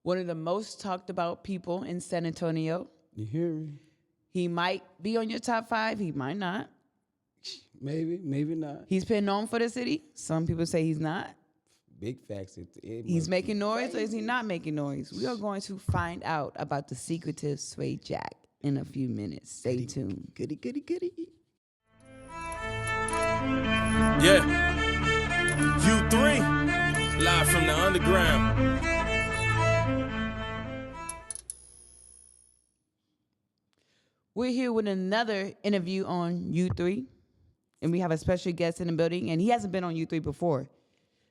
One of the most talked about people in San Antonio. You hear me? He might be on your top 5. He might not. Maybe, maybe not. He's been known for the city. Some people say he's not. Big facts. He's making noise, or is he not making noise? We are going to find out about the secretive Swa Jackk in a few minutes. Stay tuned. Goody, goody, goody. Yeah. U3, live from the underground. We're here with another interview on U3, and we have a special guest in the building, and he hasn't been on U3 before.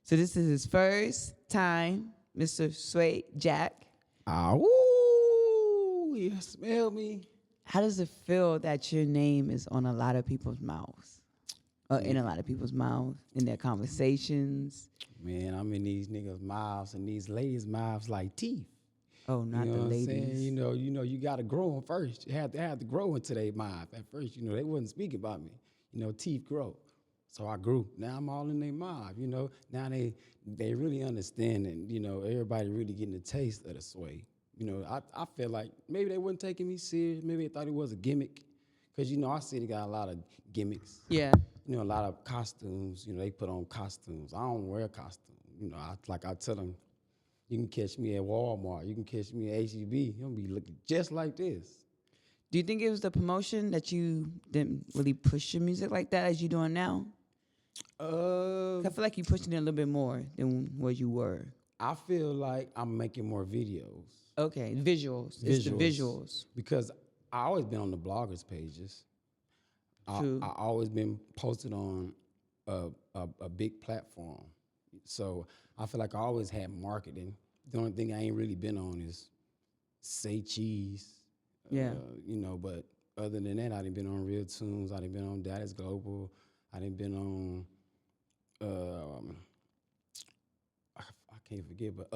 So this is his first time, Mr. Swa Jackk. Ooh, you smell me. How does it feel that your name is on a lot of people's mouths? Or in a lot of people's mouths, in their conversations? Man, I'm in these niggas' mouths and these ladies' mouths like teeth. Oh, not you know the what ladies. I'm saying? You got to grow them first. You have to grow into their mouth at first. They wasn't speaking about me. Teeth grow. So I grew. Now I'm all in their mouth. Now they really understand, and everybody really getting a taste of the sway. I feel like maybe they wasn't taking me serious. Maybe they thought it was a gimmick, because our city got a lot of gimmicks. Yeah. A lot of costumes. They put on costumes. I don't wear costumes. I tell them, you can catch me at Walmart. You can catch me at HEB. You'll be looking just like this. Do you think it was the promotion that you didn't really push your music like that as you're doing now? I feel like you're pushing it a little bit more than what you were. I feel like I'm making more videos. Okay, visuals. It's the visuals. Because I always been on the bloggers pages. True. I always been posted on a big platform. So I feel like I always had marketing. The only thing I ain't really been on is Say Cheese. Yeah. But other than that, I done been on Real Tunes. I done been on Dallas Global. I done been on, I can't forget, but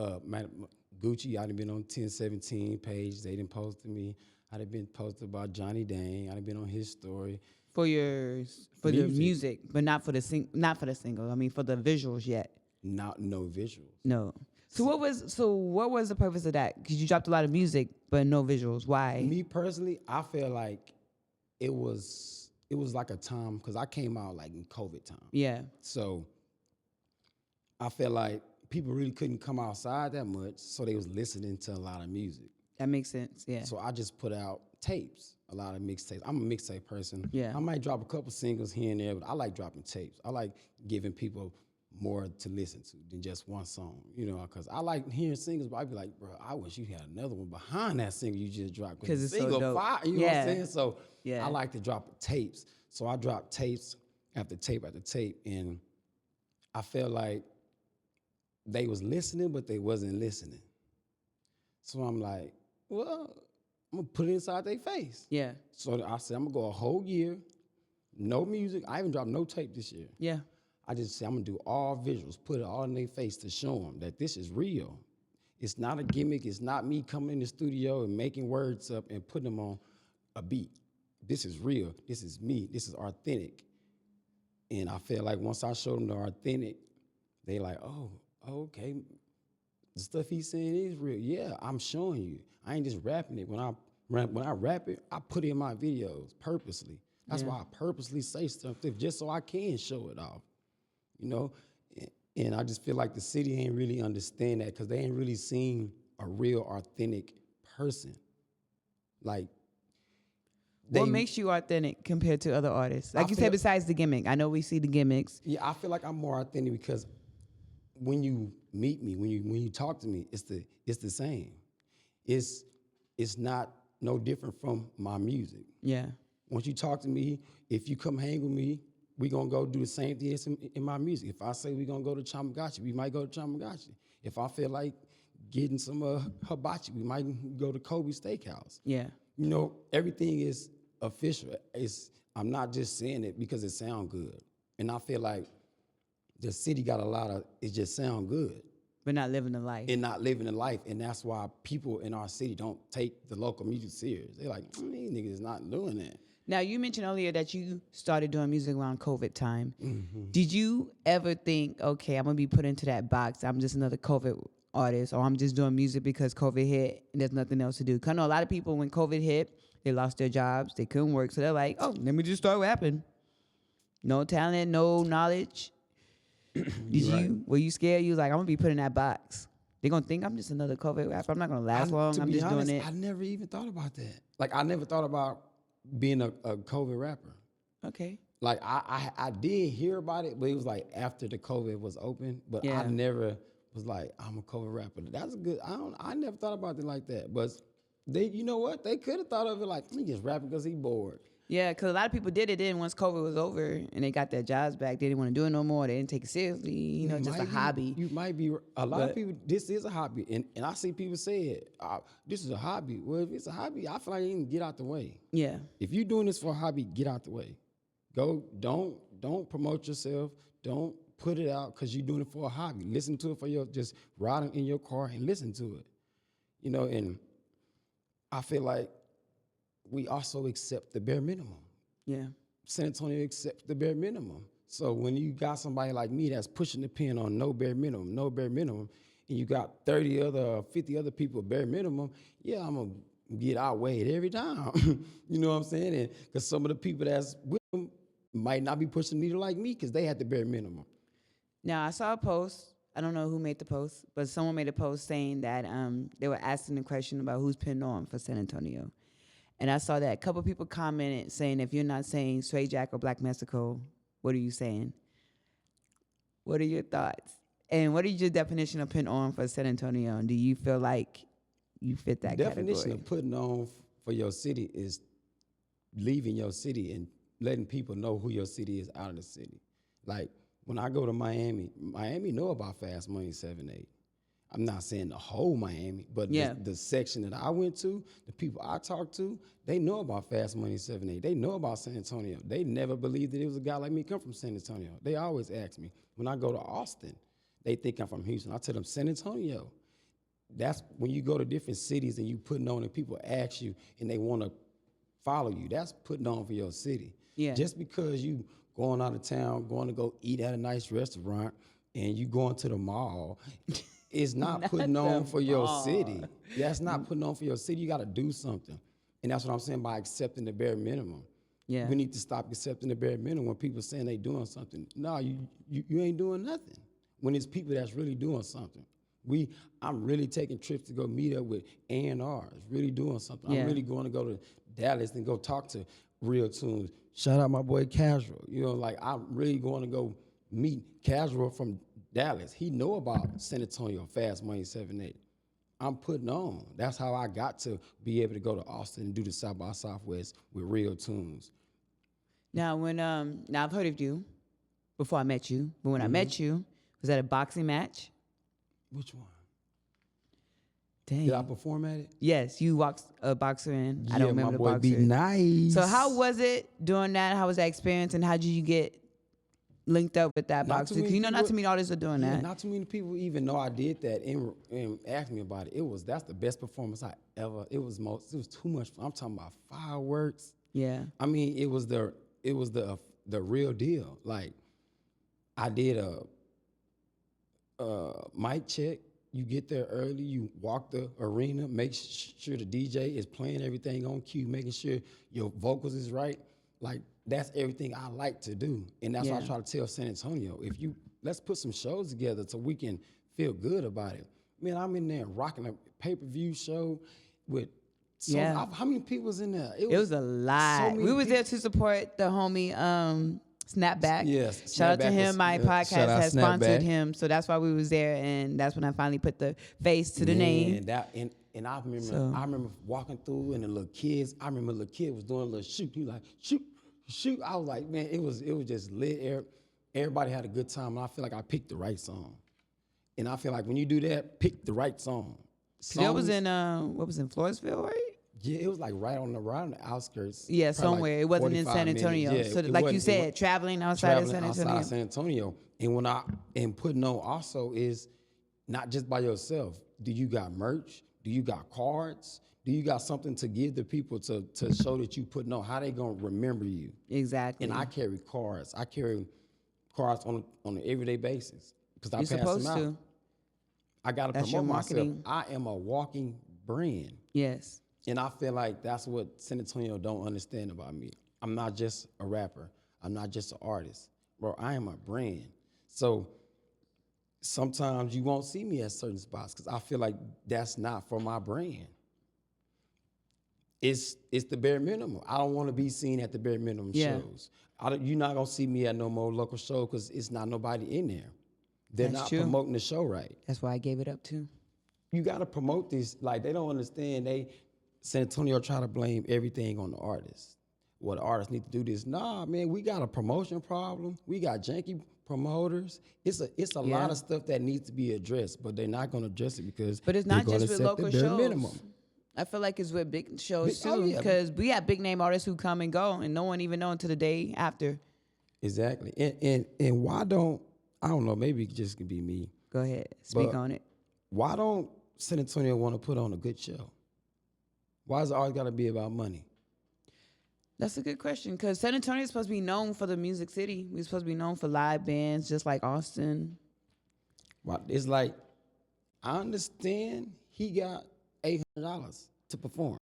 Gucci. I done been on 1017 page. They done posted me. I done been posted about Johnny Dang. I done been on his story. For the music, but not for the single. I mean, for the visuals yet. No visuals. No. So what was the purpose of that? Because you dropped a lot of music, but no visuals. Why? Me personally, I feel like it was like a time, because I came out like in COVID time. Yeah. So I feel like people really couldn't come outside that much, so they was listening to a lot of music. That makes sense. Yeah. So I just put out tapes, a lot of mixtapes. I'm a mixtape person. Yeah. I might drop a couple singles here and there, but I like dropping tapes. I like giving people more to listen to than just one song, because I like hearing singles, but I'd be like, bro, I wish you had another one behind that single you just dropped. Because it's single so dope. fire, you know what I'm saying? So yeah. I like to drop tapes. So I dropped tapes after tape after tape, and I felt like they was listening, but they wasn't listening. So I'm like, well, I'm gonna put it inside their face. Yeah. So I said, I'm gonna go a whole year, no music. I haven't dropped no tape this year. Yeah. I just said, I'm gonna do all visuals, put it all in their face to show them that this is real. It's not a gimmick. It's not me coming in the studio and making words up and putting them on a beat. This is real. This is me. This is authentic. And I feel like once I showed them the authentic, they like, oh, okay. The stuff he's saying is real. Yeah, I'm showing you. I ain't just rapping it. When I rap it, I put it in my videos purposely. That's why I purposely say stuff just so I can show it off. And I just feel like the city ain't really understand that, because they ain't really seen a real authentic person. Like, what makes you authentic compared to other artists? Like you said, besides the gimmick. I know we see the gimmicks. Yeah, I feel like I'm more authentic because when you meet me, when you talk to me, it's the same. It's not no different from my music. Yeah. Once you talk to me, if you come hang with me, we gonna go do the same thing as in my music. If I say we gonna go to Chamagachi, we might go to Chamagachi. If I feel like getting some hibachi, we might go to Kobe Steakhouse. Yeah. Everything is official. I'm not just saying it because it sounds good. And I feel like the city got a lot of, it just sound good. But not living the life. And not living the life. And that's why people in our city don't take the local music serious. They're like, these niggas is not doing that. Now, you mentioned earlier that you started doing music around COVID time. Mm-hmm. Did you ever think, okay, I'm going to be put into that box. I'm just another COVID artist, or I'm just doing music because COVID hit and there's nothing else to do. 'Cause I know a lot of people when COVID hit, they lost their jobs, they couldn't work, so they're like, oh, let me just start rapping. No talent, no knowledge. Were you scared? You was like, I'm gonna be put in that box. They're gonna think I'm just another COVID rapper. I'm not gonna last long. I'm just doing it. I never even thought about that. Like I never thought about being a COVID rapper. Okay. Like I did hear about it, but it was like after the COVID was open. But Yeah. I never was like, I'm a COVID rapper. That's a good. I never thought about it like that. But they, you know what? They could have thought of it like he just rapping because he bored. Yeah, because a lot of people did it then once COVID was over and they got their jobs back. They didn't want to do it no more. They didn't take it seriously. You know, just a hobby. You might be a lot of people. This is a hobby, and I see people say it. This is a hobby. Well, if it's a hobby, I feel like you can get out the way. Yeah. If you're doing this for a hobby, get out the way. Go. Don't promote yourself. Don't put it out because you're doing it for a hobby. Listen to it for your just riding in your car and listen to it. You know, and I feel like we also accept the bare minimum. Yeah. San Antonio accepts the bare minimum. So when you got somebody like me that's pushing the pin on no bare minimum, and you got 50 other people bare minimum, yeah, I'm going to get outweighed every time. You know what I'm saying? And because some of the people that's with them might not be pushing the needle like me because they had the bare minimum. Now, I saw a post. I don't know who made the post, but someone made a post saying that they were asking the question about who's pinned on for San Antonio. And I saw that a couple people commented saying, if you're not saying Swa Jackk or Black Mexico, what are you saying? What are your thoughts? And what is your definition of pin on for San Antonio? And do you feel like you fit that Definition category? of putting on for your city is leaving your city and letting people know who your city is out of the city. Like when I go to Miami know about Fast Money 7-8. I'm not saying the whole Miami, but the section that I went to, the people I talked to, they know about Fast Money 7-8. They know about San Antonio. They never believed that it was a guy like me come from San Antonio. They always ask me. When I go to Austin, they think I'm from Houston. I tell them San Antonio. That's when you go to different cities and you putting on and people ask you and they want to follow you. That's putting on for your city. Yeah. Just because you going out of town, going to go eat at a nice restaurant, and you going to the mall, it's not putting on for your city. That's not putting on for your city. You got to do something. And that's what I'm saying by accepting the bare minimum. Yeah. We need to stop accepting the bare minimum when people saying they doing something. No, you ain't doing nothing. When it's people that's really doing something. I'm really taking trips to go meet up with A&Rs, really doing something. Yeah. I'm really going to go to Dallas and go talk to Real Tunes. Shout out my boy Casual. You know, like I'm really going to go meet Casual from Dallas. He know about San Antonio, Fast Money 7-8. I'm putting on. That's how I got to be able to go to Austin and do the South by Southwest with Real Tunes. Now, now I've heard of you before I met you, but when I met you, was that a boxing match? Which one? Dang. Did I perform at it? Yes, you walked a boxer in. I don't remember the my boy boxer. Be Nice. So how was it doing that? How was that experience, and how did you get linked up with that boxer? Because not too many artists are doing that. Not too many people even know I did that and asked me about it. That's the best performance I ever. It was too much fun. I'm talking about fireworks. Yeah. I mean, it was the real deal. Like I did a mic check. You get there early, you walk the arena, make sure the DJ is playing everything on cue, making sure your vocals is right. Like, that's everything I like to do. And that's what I try to tell San Antonio. Let's put some shows together so we can feel good about it. Man, I'm in there rocking a pay-per-view show with how many people was in there? It was a lot. We was there to support the homie Snapback. Yes. Shout out to him. My podcast has sponsored Snapback. him. So that's why we was there, and that's when I finally put the face to the name. And I remember walking through and the little kids, I remember the little kid was doing a little shoot. He was like, shoot. I was like, man, it was just lit. Everybody had a good time, and I feel like I picked the right song. And I feel like when you do that, pick the right song. That was in Floresville, right? Yeah, it was like right on the outskirts. Yeah, somewhere. Like it wasn't in San Antonio. Yeah, so like you said, traveling outside of San Antonio. Outside San Antonio. And putting on also is not just by yourself. Do you got merch? Do you got cards? Do you got something to give the people to show that you putting on? How they gonna remember you? Exactly. And I carry cards. I carry cards on an everyday basis because I You're pass them out. supposed to. I got to That's your promote myself. marketing. I am a walking brand. Yes. And I feel like that's what San Antonio don't understand about me. I'm not just a rapper. I'm not just an artist. Bro, I am a brand. So sometimes you won't see me at certain spots because I feel like that's not for my brand. It's the bare minimum. I don't want to be seen at the bare minimum Yeah. shows. You're not going to see me at no more local show because it's not nobody in there. They're That's not true. promoting the show right. That's why I gave it up too. You got to promote this. Like, they don't understand. San Antonio try to blame everything on the artist. Well, the artists need to do this. Nah, man, we got a promotion problem. We got janky promoters. It's a lot of stuff that needs to be addressed, but they're not going to address it because But it's they're not gonna just with set local the bare shows. minimum. I feel like it's with big shows Oh, too, yeah. because we have big name artists who come and go, and no one even know until the day after. Exactly. And why don't, I don't know, maybe it just could be me. Go ahead, speak But on it. Why don't San Antonio want to put on a good show? Why is it always got to be about money? That's a good question, because San Antonio is supposed to be known for the music city. We're supposed to be known for live bands, just like Austin. Why? It's like, I understand he got $800 to perform,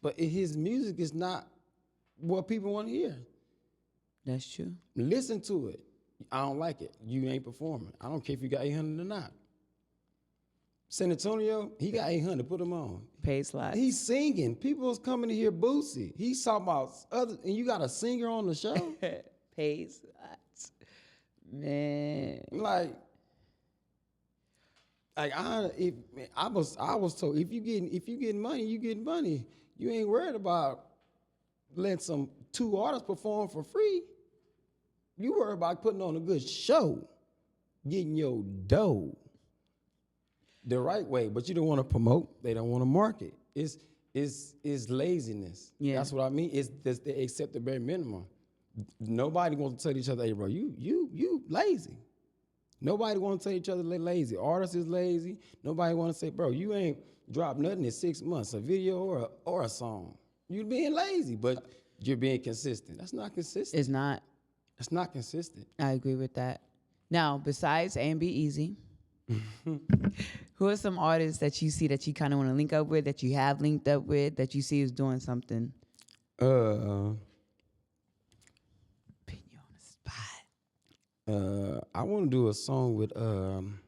but his music is not what people want to hear. That's true. Listen to it. I don't like it. You ain't performing. I don't care if you got 800 or not. San Antonio, he got 800. Put him on. Paid slots. He's singing. People's coming to hear Boosie. He's talking about other, and you got a singer on the show. Paid slots. Man. Like I was told if you getting money, you getting money. You ain't worried about letting two artists perform for free. You worry about putting on a good show, getting your dough the right way, but you don't want to promote. They don't want to market. It's laziness. Yeah. That's what I mean. It's just they accept the bare minimum. Nobody wants to tell each other, hey, bro, you lazy. Nobody wants to tell each other they're lazy. Artists is lazy. Nobody want to say, bro, you ain't dropped nothing in 6 months, a video or a song. You being lazy, but you're being consistent. That's not consistent. It's not. It's not consistent. I agree with that. Now, besides A&B Easy, who are some artists that you see that you kind of want to link up with, that you have linked up with, that you see is doing something? Uh, Putting you on the spot. I want to do a song with I don't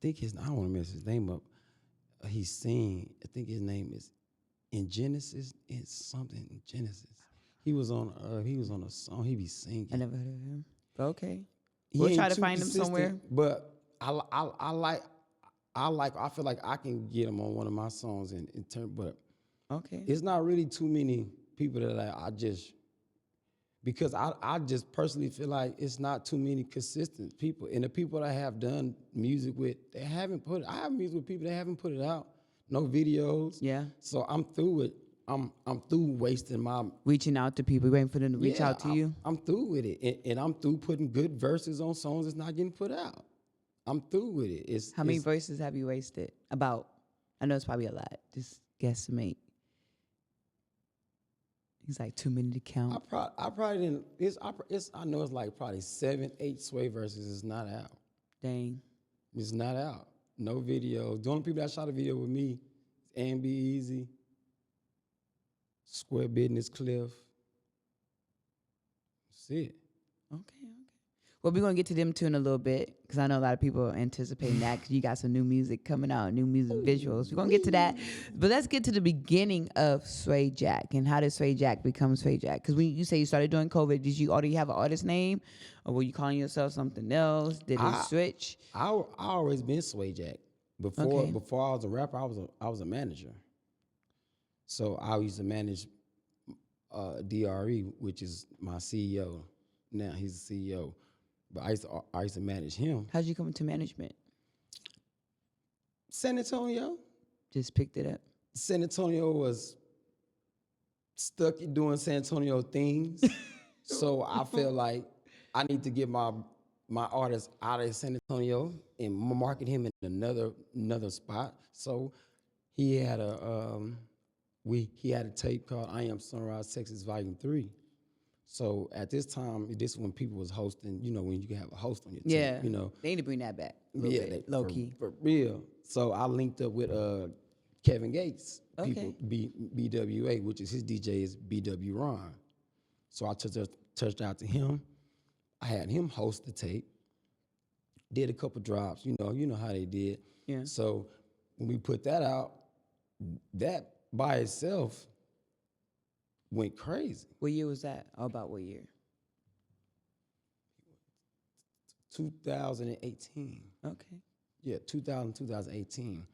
want to mess his name up. He's singing. I think his name is in Genesis. It's something in Genesis. He was on a song. He be singing. I never heard of him. But okay. He We'll ain't try to too find him consistent, somewhere. But I feel like I can get him on one of my songs in turn. But Okay. it's not really too many people that I just, because I just personally feel like it's not too many consistent people. And the people that I have done music with, I have music with people that haven't put it out, no videos. Yeah. So I'm through it. I'm through wasting my Reaching out to people, waiting for them to reach out to you. I'm through with it, and I'm through putting good verses on songs that's not getting put out. I'm through with it. How many verses have you wasted? About, I know it's probably a lot. Just guesstimate. He's like too many to count. I probably didn't. I know it's like probably 7, 8 Sway verses is not out. Dang. It's not out. No video. The only people that shot a video with me is A&B Easy, Square Business Cliff. That's it. Okay. Well, we're going to get to them too in a little bit, because I know a lot of people are anticipating that, because you got some new music coming out, new music visuals. We're going to get to that. But let's get to the beginning of Swa Jackk, and how did Swa Jackk become Swa Jackk? Because when you say you started doing COVID, did you already have an artist name, or were you calling yourself something else? Did it switch? I always been Swa Jackk. Before I was a rapper, I was a manager. So I used to manage DRE, which is my CEO. Now he's the CEO. But I used to manage him. How'd you come into management? San Antonio. Just picked it up. San Antonio was stuck doing San Antonio things. So I felt like I need to get my artist out of San Antonio and market him in another spot. So he had a tape called I Am Sunrise Texas Volume 3. So at this time, this is when people was hosting, when you can have a host on your Yeah. team, They need to bring that back. A little bit, low key. For real. So I linked up with Kevin Gates, Okay. BWA, which is his DJ is BW Ron. So I touched out to him. I had him host the tape. Did a couple drops, you know how they did. Yeah. So when we put that out, that by itself went crazy. What year was that? Or about what year? 2018. Okay. Yeah, 2018.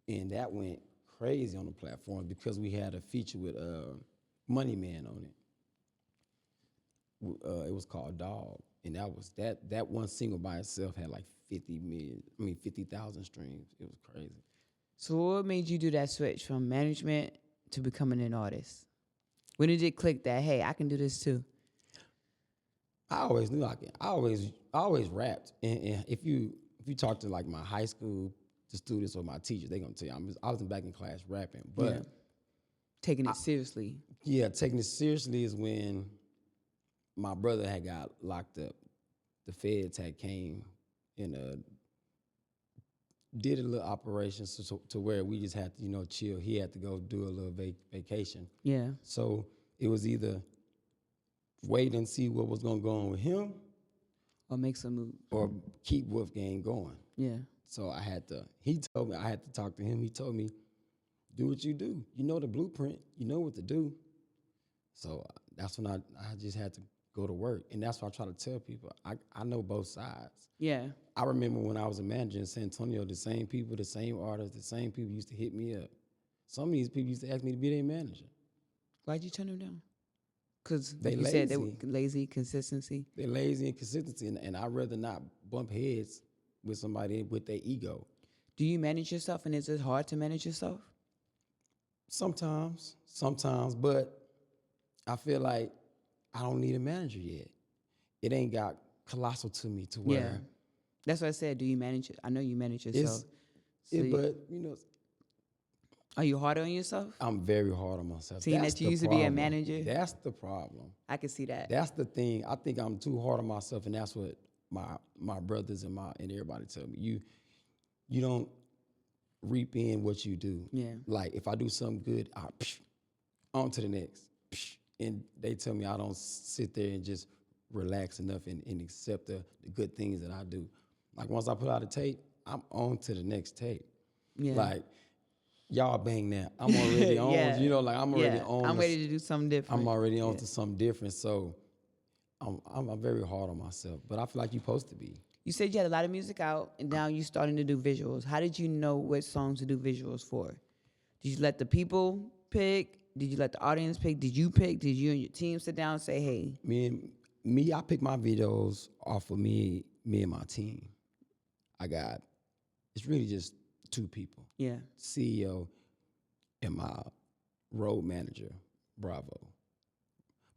And that went crazy on the platform because we had a feature with Money Man on it. It was called Dog. And that one single by itself had like 50,000 streams. It was crazy. So what made you do that switch from management to becoming an artist? When did it click that, hey, I can do this too? I always knew I could. I always rapped. And if you talk to like my high school the students or my teachers, they're gonna tell you I was back in class rapping. But Yeah. Taking it seriously. Yeah, taking it seriously is when my brother had got locked up. The feds had came and did a little operation to where we just had to, chill. He had to go do a little vacation. Yeah. So it was either wait and see what was gonna go on with him Or make some move. or keep Wolfgang going. Yeah. So he told me I had to talk to him. He told me, do what you do. You know the blueprint. You know what to do. So that's when I just had to go to work. And that's what I try to tell people. I know both sides. Yeah. I remember when I was a manager in San Antonio, the same people, the same artists, the same people used to hit me up. Some of these people used to ask me to be their manager. Why'd you turn them down? Because They you said they lazy. were lazy, consistency. They're lazy and consistency, and I'd rather not bump heads with somebody with their ego. Do you manage yourself, and is it hard to manage yourself? Sometimes, but I feel like I don't need a manager yet. It ain't got colossal to me to where Yeah. That's what I said. Do you manage it? I know you manage yourself. but Are you hard on yourself? I'm very hard on myself. Seeing That's that you the used to be a problem. manager? That's the problem. I can see that. That's the thing. I think I'm too hard on myself, and that's what my brothers and everybody tell me. You don't reap in what you do. Yeah. Like if I do something good, on to the next. And they tell me I don't sit there and just relax enough and accept the good things that I do. Like once I put out a tape, I'm on to the next tape. Yeah. Like y'all bang that. I'm already on. Yeah. I'm already on. I'm ready to do something different. I'm already on to something different. So I'm very hard on myself. But I feel like you're supposed to be. You said you had a lot of music out, and now you're starting to do visuals. How did you know what songs to do visuals for? Did you let the people pick? Did you let the audience pick? Did you pick? Did you and your team sit down and say, hey? Me, I pick my videos off of me and my team. It's really just two people. Yeah. CEO and my road manager, Bravo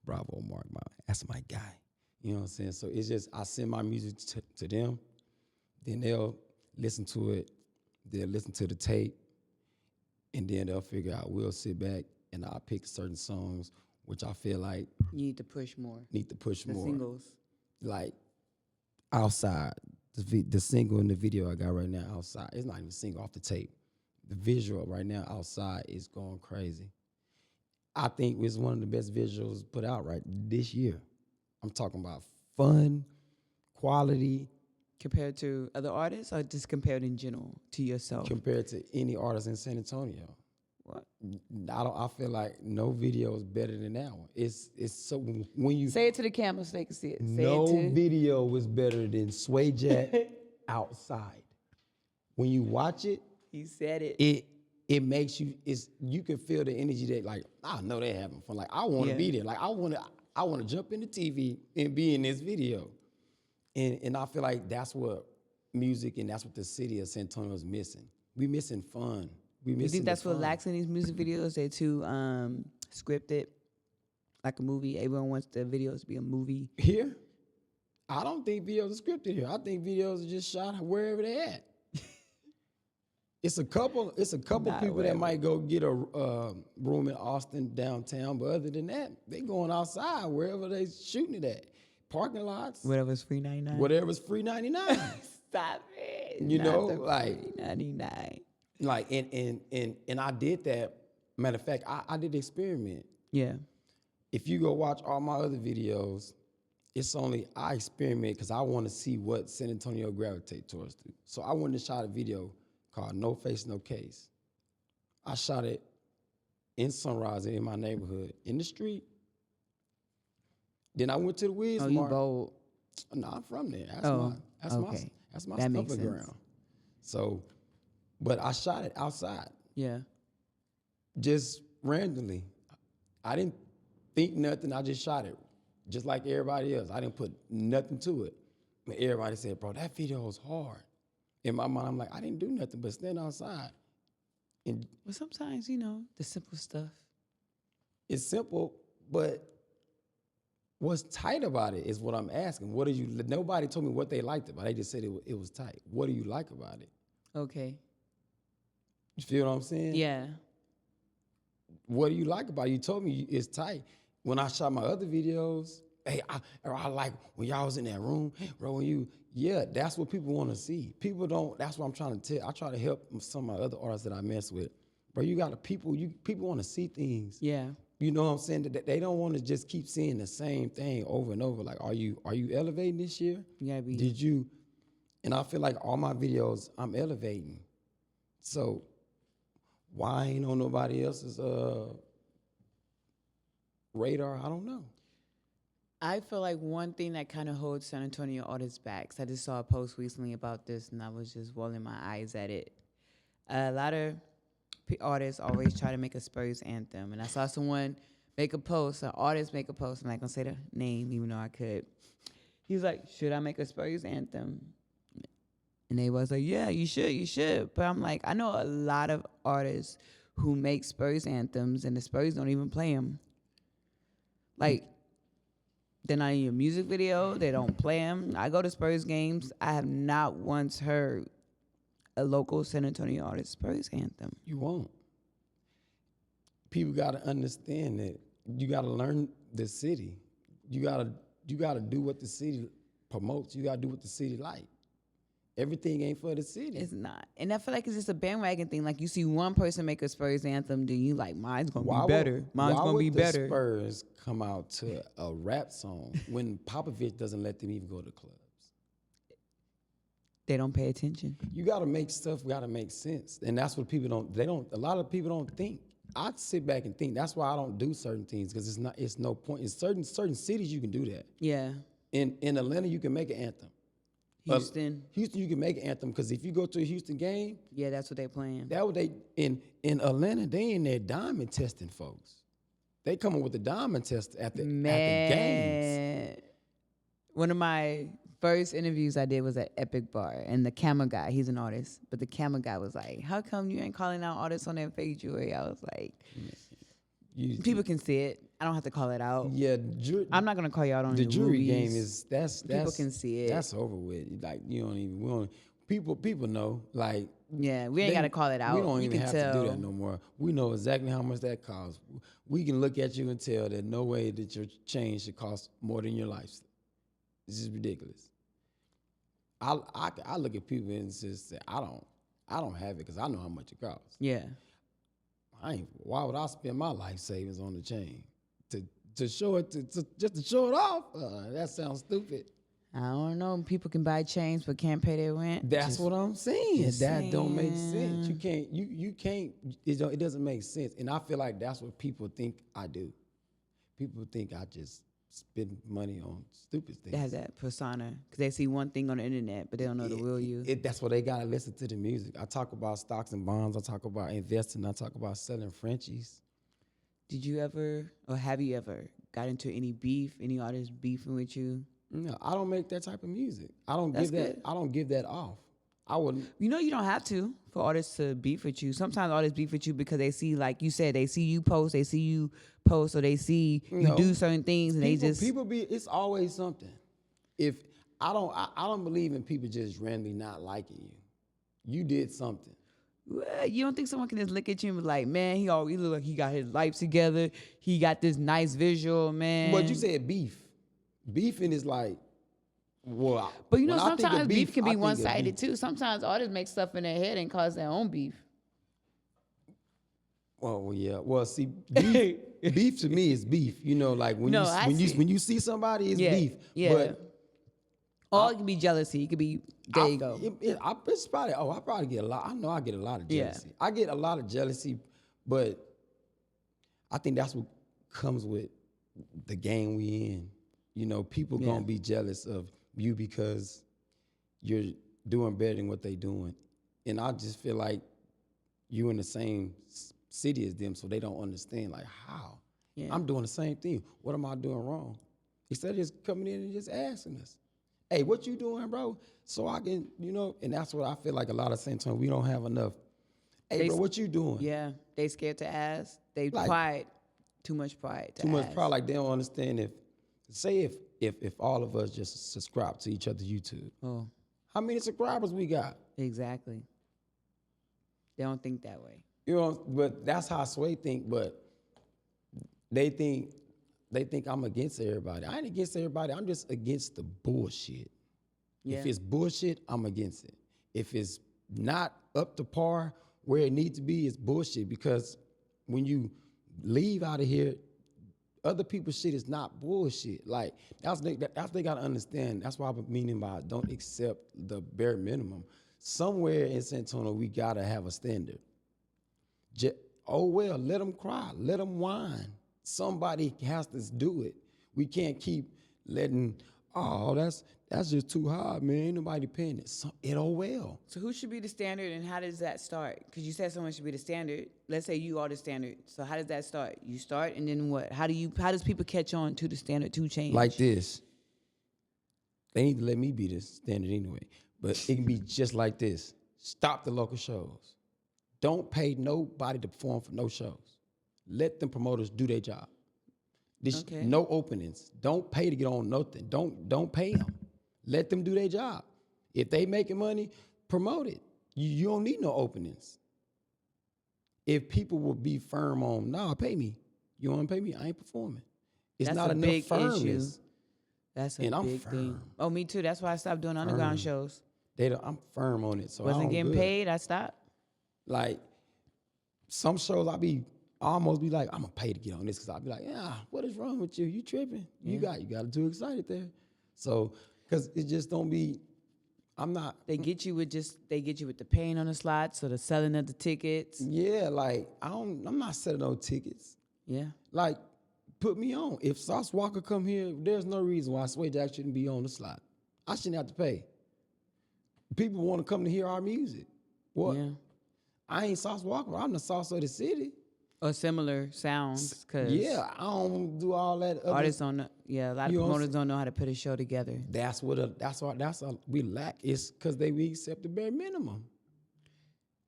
Mark. That's my guy. You know what I'm saying? So it's just, I send my music to them, then they'll listen to it, they'll listen to the tape, and then they'll figure out, we'll sit back and I'll pick certain songs, which I feel like You need to push more. the The singles. Like, Outside, the single in the video I got right now, Outside, it's not even a single off the tape. The visual right now, Outside, is going crazy. I think it's one of the best visuals put out right this year. I'm talking about fun, quality. Compared to other artists, or just compared in general to yourself? Compared to any artist in San Antonio. What? I feel like no video is better than that one. It's so when you Say it to the camera so they can see it. no Say it to video was better than Swa Jackk Outside. When you watch it, He said it. it makes you can feel the energy that like I know they're having fun. Like I want to Yeah. be there. Like I want to jump in the TV and be in this video. And I feel like that's what music and that's what the city of San Antonio is missing. We missing fun. You think that's what lacks in these music videos? They're too scripted, like a movie. Everyone wants the videos to be a movie. Here, I don't think videos are scripted here. I think videos are just shot wherever they at. It's a couple Not people that whatever. might go get a room in Austin downtown, but other than that, they going outside wherever they shooting it at, parking lots, Whatever's free 99. whatever's free 99. Stop it. You Not know, the like- free 99. Like and I did that. Matter of fact, I did the experiment. Yeah. If you go watch all my other videos, it's only I experiment because I want to see what San Antonio gravitate towards. So I went and shot a video called No Face, No Case. I shot it in Sunrise in my neighborhood, in the street. Then I went to the Wiz Oh, you Mart. bold. No, I'm from there. Oh, That's okay. my That makes stumping sense. ground. So, but I shot it outside, Yeah. just randomly. I didn't think nothing. I just shot it, just like everybody else. I didn't put nothing to it. But everybody said, "Bro, that video was hard." In my mind, I'm like, I didn't do nothing but stand outside. And But sometimes, you know, the simple stuff. it's simple, but what's tight about it is what I'm asking. What do you? Nobody told me what they liked about it. They just said it was tight. What do you like about it? Okay. You feel what I'm saying? Yeah. What do you like about it? You told me it's tight. When I shot my other videos, hey, I like when y'all was in that room, bro, that's what people want to see. People don't, that's what I'm trying to tell. I try to help some of my other artists that I mess with. Bro, people want to see things. Yeah. You know what I'm saying? That they don't want to just keep seeing the same thing over and over. Like, are you elevating this year? You gotta be. Did you? And I feel like all my videos, I'm elevating. So why ain't on nobody else's radar? I don't know. I feel like one thing that kind of holds San Antonio artists back, 'cause I just saw a post recently about this and I was just rolling my eyes at it. A lot of artists always try to make a Spurs anthem. And I saw someone make a post, an artist make a post. I'm not going to say the name, even though I could. He was like, should I make a Spurs anthem? And they was like, yeah, you should. But I'm like, I know a lot of artists who make Spurs anthems and the Spurs don't even play them. Like, they're not in your music video. They don't play them. I go to Spurs games. I have not once heard a local San Antonio artist Spurs anthem. You won't. People got to understand that you got to learn the city. You got to do what the city promotes. You got to do what the city like. Everything ain't for the city. It's not. And I feel like it's just a bandwagon thing. Like, you see one person make a Spurs anthem, then you like, mine's going to be better. Mine's going to be better. Why would the Spurs come out to a rap song when Popovich doesn't let them even go to clubs? They don't pay attention. You got to make stuff, got to make sense. And that's what people don't, a lot of people don't think. I sit back and think. That's why I don't do certain things, because it's no point. In certain cities, you can do that. Yeah. In Atlanta, you can make an anthem. Houston. Houston, you can make an anthem, because if you go to a Houston game, Yeah, that's what they're playing. that what they in Atlanta, they in there diamond testing folks. They coming with the diamond test at the games. Man. One of my first interviews I did was at Epic Bar, and the camera guy, he's an artist, but the camera guy was like, how come you ain't calling out artists on their fake jewelry? I was like, people can see it. I don't have to call it out. Yeah, I'm not gonna call you out on the the jury movies. game is that's People can see it. That's over with. Like we don't people know. Like Yeah, we ain't gotta call it out. We don't You even can have tell. to do that no more. We know exactly how much that costs. We can look at you and tell that no way that your change should cost more than your life. This is ridiculous. I look at people and just say I don't have it because I know how much it costs. Yeah. Why would I spend my life savings on the chain to show it just to show it off? That sounds stupid. I don't know. People can buy chains but can't pay their rent. That's what I'm saying. just That don't make sense. saying. You can't. You can't. It doesn't make sense. And I feel like that's what people think I do. People think I just spend money on stupid things. They have that persona because they see one thing on the internet, but they don't know the real you. That's why they gotta listen to the music. I talk about stocks and bonds. I talk about investing. I talk about selling Frenchies. Did you ever, or have you ever, got into any beef? Any artists beefing with you? No, I don't make that type of music. I don't That's give that. good. I don't give that off. I wouldn't. You know, you don't have to for artists to beef with you. Sometimes artists beef with you because they see, like you said, they see you post, or they see you No. do certain things, and People be. It's always something. If I don't believe in people just randomly not liking you. You did something. What? You don't think someone can just look at you and be like, man, he always look like he got his life together. He got this nice visual, man. But you said beef. Beefing is like, well, But you know, when I think of sometimes beef can I be think of one-sided beef. too. Sometimes artists make stuff in their head and cause their own beef. Well, yeah. Well, see, beef to me is beef. You know, like when No, you I when you see. when you see somebody, it's Yeah, beef. yeah. But Or it can be jealousy. It could be, there you go. It's probably, I probably get a lot. I know I get a lot of Yeah. jealousy. I get a lot of jealousy, but I think that's what comes with the game we in. You know, people Yeah. gonna be jealous of you because you're doing better than what they doing. And I just feel like you in the same city as them, so they don't understand, like, how? Yeah. I'm doing the same thing. What am I doing wrong? Instead of just coming in and just asking us, hey, what you doing, bro? So I can, you know, and that's what I feel like a lot of same time we don't have enough. Hey, They bro, s- what you doing? Yeah, they scared to ask. They Like- pride, too much pride to Too much ask. pride, like they don't understand if all of us just subscribe to each other's YouTube, Oh, how many subscribers we got? exactly. They don't think that way. You know, but that's how Sway think, but they think I'm against everybody. I ain't against everybody. I'm just against the bullshit. Yeah. If it's bullshit, I'm against it. If it's not up to par where it needs to be, it's bullshit. Because when you leave out of here, other people's shit is not bullshit. Like that's they gotta understand. That's why I'm meaning by don't accept the bare minimum. Somewhere in San Antonio, we gotta have a standard. Oh well, let them cry, let them whine. Somebody has to do it. We can't keep letting. Oh, that's just too hard, man. Ain't nobody paying it. Oh well. So who should be the standard and how does that start? Because you said someone should be the standard. Let's say you are the standard. So how does that start? You start and then what? How does people catch on to the standard to change? Like this. They need to let me be the standard anyway. But it can be just like this. Stop the local shows. Don't pay nobody to perform for no shows. Let them promoters do their job. Okay. No openings. Don't pay to get on nothing. Don't pay them. Let them do their job. If they making money, promote it. You don't need no openings. If people will be firm on, nah, pay me. You want to pay me? I ain't performing. It's That's not a enough big firmness. issue. That's a And I'm big thing. firm. Oh, me too. That's why I stopped doing underground shows. I'm firm on it. So I Wasn't don't getting good. paid. I stopped. Like some shows, I almost be like, I'm gonna pay to get on this because I'll be like, yeah, what is wrong with you? You tripping? You got too excited there. So because it just don't be. I'm not. They get you with the paying on the slots or the selling of the tickets. Yeah, like I'm not selling no tickets. Yeah. Like put me on. If Sauce Walker come here, there's no reason why Swa Jackk shouldn't be on the slot. I shouldn't have to pay. People want to come to hear our music. What? Yeah. I ain't Sauce Walker. I'm the Sauce of the city. Or similar sounds. Cause Yeah, I don't do all that. Other artists don't know. Yeah, a lot of You know what I'm promoters don't know how to put a show together. That's what we lack is because we accept the bare minimum.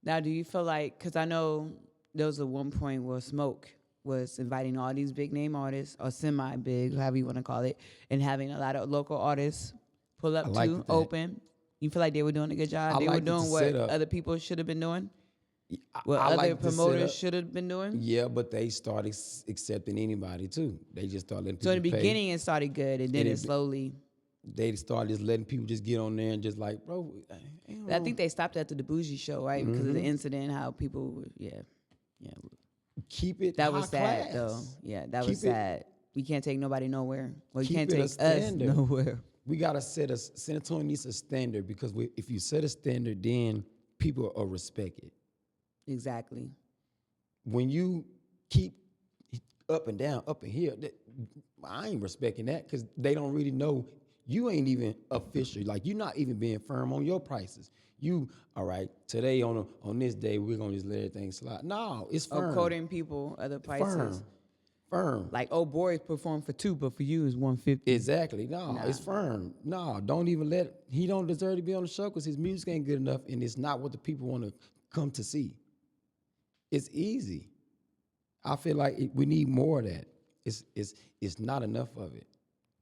Now, do you feel like, because I know there was a one point where Smoke was inviting all these big name artists, or semi-big, however you want to call it, and having a lot of local artists pull up I liked to that. open. You feel like they were doing a good job? I They were liked the doing what setup. other people should have been doing? I- What I other liked the promoters setup. should have been doing? Yeah, but they started accepting anybody too. They just started letting people So in the pay. beginning, it started good, and then And it it- slowly. They started just letting people just get on there and just like, bro. I think they stopped after the Bougie show, right? Because Mm-hmm. of the incident, how people were, yeah. keep it. That was high sad, class. though. Yeah, that Keep was sad. We can't take nobody nowhere. Well, you Keep can't it a take us standard. nowhere. We gotta set San Antonio needs a standard because if you set a standard, then people will respect it. Exactly. When you keep up and down, up and here, I ain't respecting that because they don't really know. You ain't even official. Like you're not even being firm on your prices. You all right? Today on this day, we're gonna just let everything slide. No, it's firm. Or quoting people other prices. Firm. Like, oh, boys perform for $2, but for you it's $150. Exactly. No, it's firm. No, don't even he don't deserve to be on the show because his music ain't good enough and it's not what the people want to come to see. It's easy. I feel like we need more of that. It's not enough of it.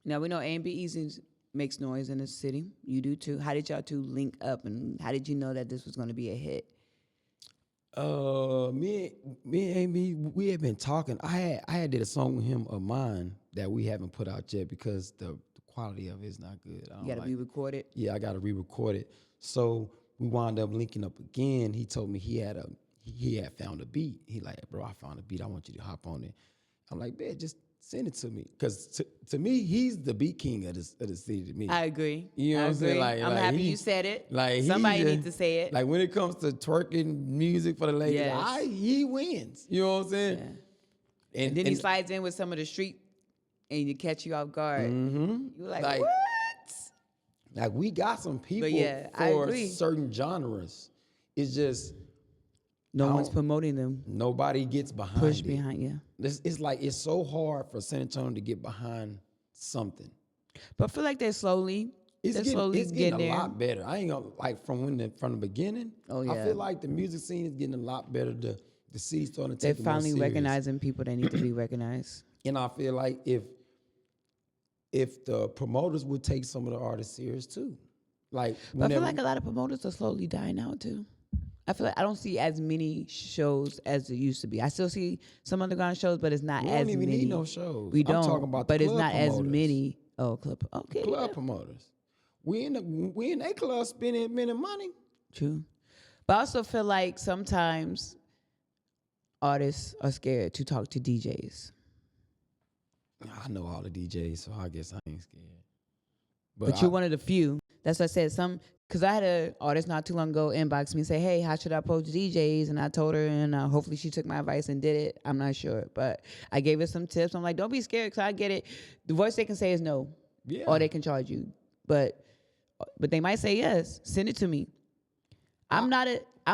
Now we know A&B Easy makes noise in the city. You do too. How did y'all two link up, and how did you know that this was going to be a hit? Me and Amy, we have been talking. I had did a song with him of mine that we haven't put out yet because the quality of it is not good. I don't You got to like be recorded. Yeah, I got to re-record it. So we wound up linking up again. He told me he had found a beat. He like, bro, I found a beat. I want you to hop on it. I'm like, man, just send it to me. Because to me, he's the beat king of the city to me. I agree. You know I what I'm saying? agree. Like, I'm like happy he- you said it. Like Somebody he needs to say it. Like when it comes to twerking music for the ladies, Yes. he wins. You know what I'm saying? Yeah. And then he slides in with some of the street and you catch you off guard. Mm-hmm. You're like, Like- what? Like we got some people yeah, I for agree. certain genres. It's just No I one's don't- promoting them. nobody gets behind Push it. behind you. It's like it's so hard for San Antonio to get behind something. But I feel like they're slowly It's getting a there. lot better. I ain't gonna like from the beginning. Oh, I yeah. feel like the music scene is getting a lot better. The city's starting to They're take it more finally serious. recognizing people that need to be recognized. And I feel like if the promoters would take some of the artists serious too, like But I feel whenever like a lot of promoters are slowly dying out too. I feel like I don't see as many shows as it used to be. I still see some underground shows, but it's not we as don't even many. need no shows. We I'm don't. talking about but the it's club not as promoters. many. Oh, club. Okay. Club yeah. promoters. We in that club spending money. True. But I also feel like sometimes artists are scared to talk to DJs. I know all the DJs, so I guess I ain't scared. But you're one of the few. That's what I said. Because I had an artist not too long ago inbox me and say, hey, how should I approach DJs? And I told her, and hopefully she took my advice and did it. I'm not sure. But I gave her some tips. I'm like, don't be scared because I get it. The worst they can say is no. Yeah. Or they can charge you. But they might say yes. Send it to me. I'm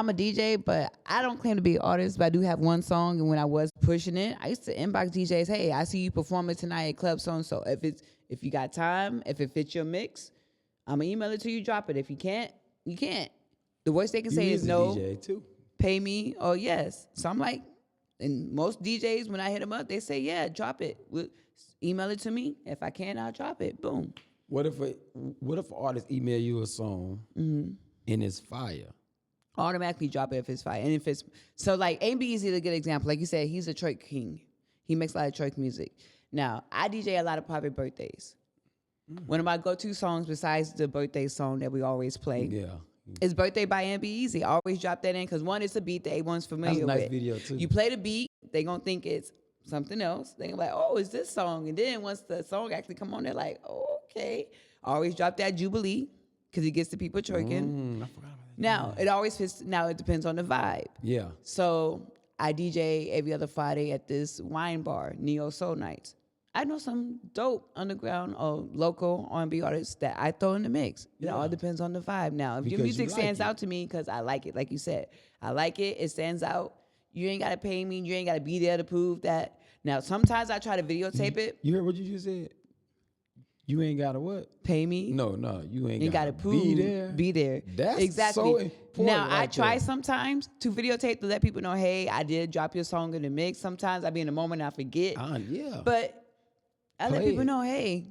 a DJ, but I don't claim to be an artist, but I do have one song. And when I was pushing it, I used to inbox DJs, hey, I see you performing tonight at Club So-and-so. If you got time, if it fits your mix, I'm going to email it to you, drop it. If you can't, you can't. The worst they can say is a no, DJ too. pay me, or yes. So I'm like, and most DJs, when I hit them up, they say, yeah, drop it. Email it to me. If I can, I'll drop it. Boom. What if an artist email you a song and it's fire? Automatically drop it if it's fire. And if it's, so like, A&B is a good example. Like you said, he's a Troy king. He makes a lot of Troy music. Now, I DJ a lot of private birthdays. One of my go-to songs besides the birthday song that we always play Yeah. is Birthday by A&B Easy. I always drop that in because one, it's a beat that everyone's familiar That's a nice with. video, too. You play the beat, they going to think it's something else. They going to be like, oh, it's this song. And then once the song actually come on, they're like, oh, okay. I always drop that Jubilee because it gets the people twerking. I forgot about that. Now, it always fits. Now, it depends on the vibe. Yeah. So I DJ every other Friday at this wine bar, Neo Soul Nights. I know some dope underground or local R&B artists that I throw in the mix. It all depends on the vibe. Now, if Because your you music like stands it. out to me, because I like it, like you said, I like it, it stands out. You ain't got to pay me. You ain't got to be there to prove that. Now, sometimes I try to videotape it. You heard what you just said? You ain't got to what? Pay me. No, you ain't You got gotta to prove. be there. That's exactly so important Now I right try there. sometimes to videotape to let people know, hey, I did drop your song in the mix. Sometimes I be in the moment and I forget. Yeah. But I let Play people it. know, hey,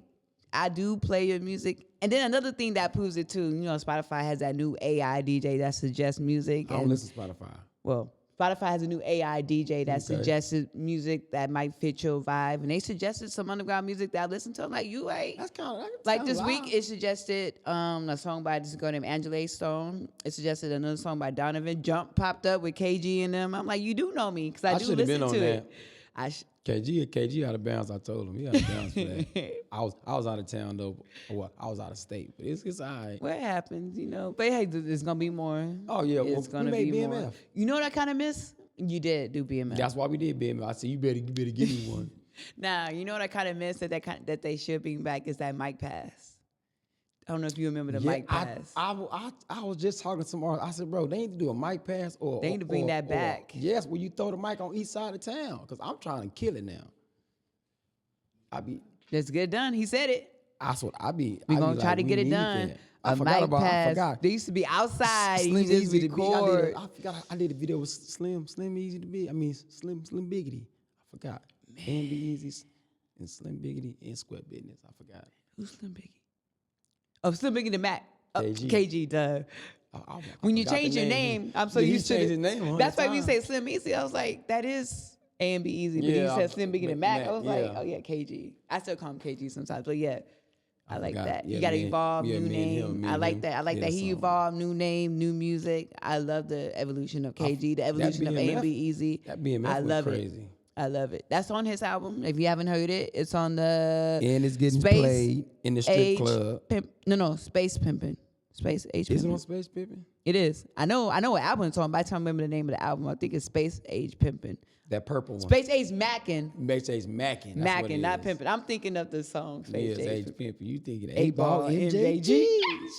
I do play your music. And then another thing that proves it too, you know, Spotify has that new AI DJ that suggests music. I don't and- listen to Spotify. Well, Spotify has a new AI DJ that Okay. suggested music that might fit your vibe. And they suggested some underground music that I listened to. I'm like, you ain't. That's kind of Like this week, it suggested a song by this girl named Angela Stone. It suggested another song by Donovan. Jump popped up with KG and them. I'm like, you do know me because I do should have listen been on to that. it. KG out of bounds. I told him he out of bounds for that. I was out of town though. Or I was out of state, but it's all right. What happens, you know? But hey, there's gonna be more. Oh yeah, It's we gonna made be BMF. more. You know what I kind of miss? You did do BMF. That's why we did BMF. I said you better give me one. Now, you know what I kind of miss that they should bring back is that mic pass. I don't know if you remember the mic pass. I was just talking to some artists. I said, bro, they need to do a mic pass or They need to bring that back. Yes, where you throw the mic on each side of town, because I'm trying to kill it now. Let's get it done. He said it. That's what I be. We're I be going to try like, to we get it need done. that. A mic pass. I forgot. They used to be outside. Slim You just Easy to Be. record. I forgot. I did a video with Slim Easy to Be. I mean Slim Biggity. I forgot. And Be Easy and Slim Biggity and Square Business. I forgot. Who's Slim Biggie? Oh, Slim Biggie the Mac. KG. KG, duh. When you forgot change the your name. name, I'm so Yeah, he used to changed it. his name 100 That's why we times. say Slim Easy. I was like, that is A and B Easy. But Yeah, you said Slim Biggie and Mac. I was like, yeah. oh yeah, KG. I still call him KG sometimes, but yeah. I like forgot. that. Yeah, You got to me and- evolve, yeah, new me and him, name. me I and like him that. I like did that. a He song. evolved, new name, new music. I love the evolution of KG, the evolution of A and BMF B Easy. That BMF I was love crazy. it. I love it. That's on his album. If you haven't heard it, it's on the And it's getting Space played in the strip Age club. No, Space Pimpin'. Space Age Is it Pimpin'. on Space Pimpin'? It is. I know what album it's on, but I can't remember the name of the album. I think it's Space Age Pimpin'. That purple one. Space Age Mackin'. Space Age Mackin'. Mackin', not Pimpin'. I'm thinking of the song Yeah, Space Age Age Pimpin'. You thinking 8-Ball, MJG? MJG.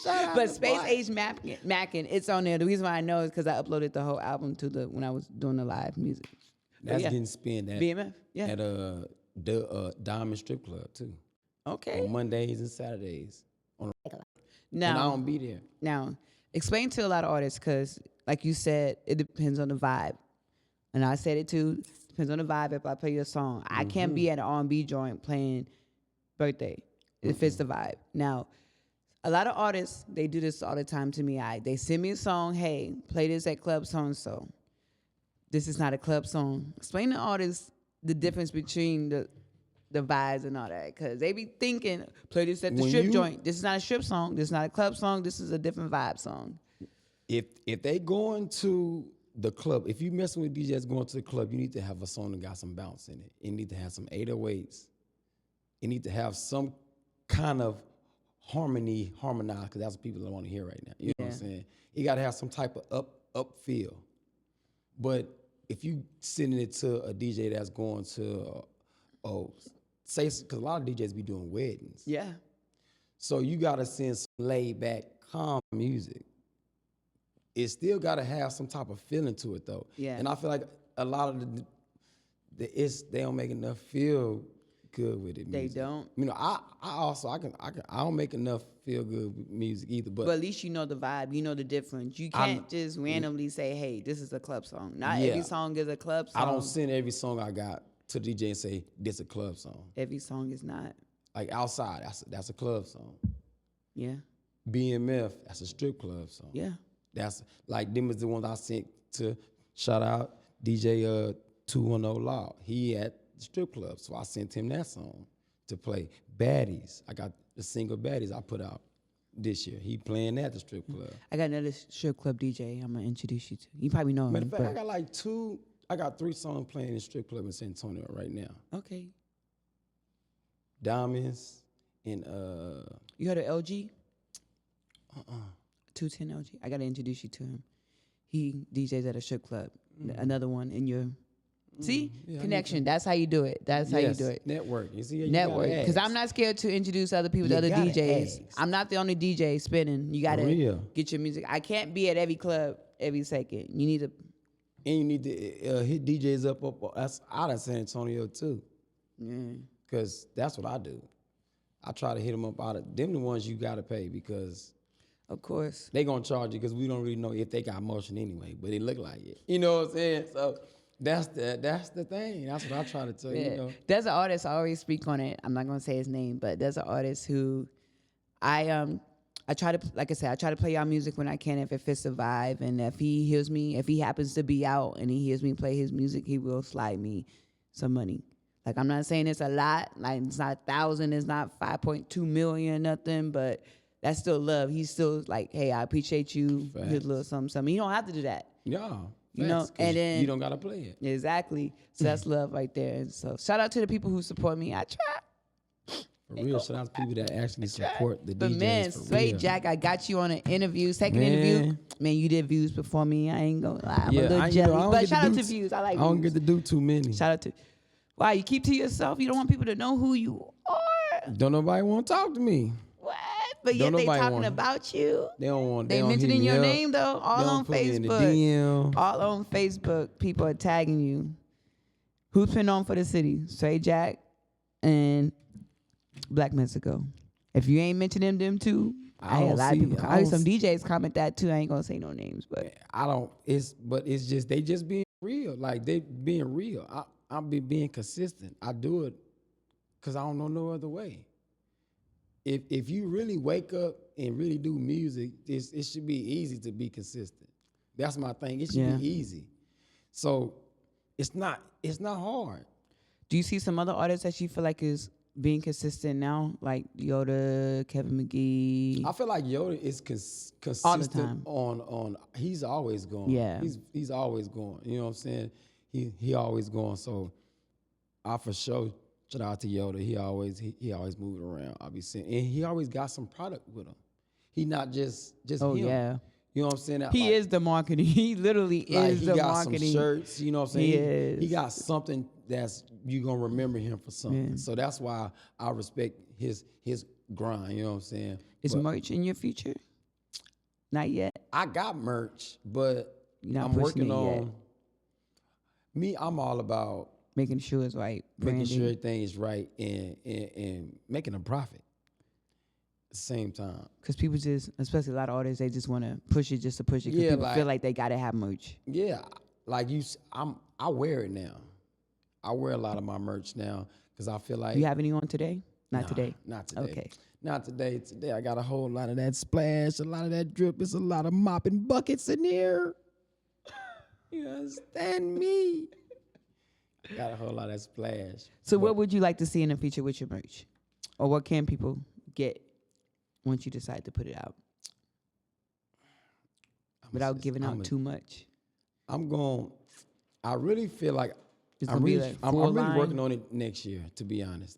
Shout out But to Space boy. Age Mackin', it's on there. The reason why I know is because I uploaded the whole album to when I was doing the live music. That's yeah. getting spent at BMF, yeah. at the Diamond Strip Club too. Okay. On Mondays and Saturdays. And I Now, don't be there. now, explain to a lot of artists because, like you said, it depends on the vibe, and I said it too. Depends on the vibe. If I play your song, I can't be at an R&B joint playing birthday if it's the vibe. Now, a lot of artists they do this all the time to me. They send me a song. Hey, play this at club so and so. This is not a club song. Explain to artists the difference between the vibes and all that, because they be thinking, play this at the strip joint. This is not a strip song. This is not a club song. This is a different vibe song. If they going to the club, if you messing with DJs going to the club, you need to have a song that got some bounce in it. It need to have some 808s. It need to have some kind of harmonize, because that's what people want to hear right now. You know what I'm saying? You got to have some type of up feel. But if you sending it to a DJ that's going to, say, because a lot of DJs be doing weddings. Yeah. So you got to send some laid back, calm music. It still got to have some type of feeling to it though. Yeah. And I feel like a lot of they don't make enough feel good with it. They music. don't. You know, I don't make enough feel good with music either. But at least you know the vibe. You know the difference. You can't just randomly say, hey, this is a club song. Not every song is a club song. I don't send every song I got to the DJ and say this a club song. Every song is not. Like Outside, that's a club song. Yeah. BMF, that's a strip club song. Yeah. That's like them is the ones I sent to shout out DJ 210 Law. He at the strip club, so I sent him that song to play. Baddies, I got the single Baddies I put out this year. He playing at the strip club. I got another strip club DJ I'm gonna introduce you to. You probably know Matter him. of fact, I got 3 songs playing in the strip club in San Antonio right now. Okay. Diamonds and You heard of LG? 210 LG. I gotta introduce you to him. He DJs at a strip club. Another one in your connection. That's how you do it. That's how you do it. Network. You see, Network. Because I'm not scared to introduce other people to other gotta DJs. ask. I'm not the only DJ spinning. You gotta real. get your music. I can't be at every club every second. You need to. And you need to hit DJs up. That's out of San Antonio too. Yeah. Because that's what I do. I try to hit them up out of them. The ones you gotta pay because Of course. they gonna charge you because we don't really know if they got motion anyway, but it look like it. You know what I'm saying? So that's the thing. That's what I try to tell you. You know? There's an artist, I always speak on it. I'm not gonna say his name, but there's an artist who I try to, like I said, I try to play y'all music when I can if it fits the vibe. And if he hears me, if he happens to be out and he hears me play his music, he will slide me some money. Like, I'm not saying it's a lot. Like, it's not 1,000, it's not 5.2 million, nothing, but that's still love. He's still like, hey, I appreciate you. Facts. Here's a little something, something. You don't have to do that. Yeah. You know, facts, 'cause and then you don't gotta play it. Exactly. So that's love right there. And so shout out to the people who support me. I try. For real, shout out to people that actually support the But DJs. man, for Swa real. Jackk, I got you on an interview. Second interview. Man, you did views before me. I ain't gonna lie. I'm a little I jelly. don't But get shout out do to views. I like I don't views. get to do too many. Shout out to. Why, you keep to yourself? You don't want people to know who you are? Don't nobody want to talk to me. What? But yet Don't they nobody talking want- about you. They don't want. They don't hit mentioning me your up. name though, all They don't on put me in the Facebook. DM. All on Facebook, people are tagging you. Who's been on for the city? Swa Jackk and Black Mexico. If you ain't mentioning them two, I heard a lot of people. I heard some DJs comment that too. I ain't gonna say no names, but I don't. It's just they just being real. Like they being real. I'm being consistent. I do it because I don't know no other way. if you really wake up and really do music, it should be easy to be consistent. That's my thing. It should be easy. So it's not hard. Do you see some other artists that you feel like is being consistent now, like Yoda, Kevin McGee? I feel like Yoda is consistent All the time. on he's always going. Yeah. He's always going. You know what I'm saying? He always going. So I for sure shout out to Yoda. He always moving around. I'll be saying, and he always got some product with him. He not just Oh him. yeah. You know what I'm saying? He is the marketing. He literally is he the got marketing. some shirts, you know what I'm saying? He is. He got something that's you gonna remember him for something. Yeah. So that's why I respect his grind, you know what I'm saying? Is But merch in your future? Not yet. I got merch, but You're not I'm pushing working it yet. on me, I'm all about Making sure it's right. making Branding. sure everything is right and making a profit at the same time. Because people just, especially a lot of artists, they just want to push it just to push it. Because Yeah, people like- feel like they got to have merch. Yeah, like I wear it now. I wear a lot of my merch now because I feel like You have any on today? Not Nah, today. Not today. Okay. Not today. Today I got a whole lot of that splash, a lot of that drip. It's a lot of mopping buckets in here. You understand me? Got a whole lot of splash. So But what would you like to see in the future with your merch? Or what can people get once you decide to put it out without giving out too much? I really feel like It's I'm gonna be really, like I'm full really line? working on it next year, to be honest.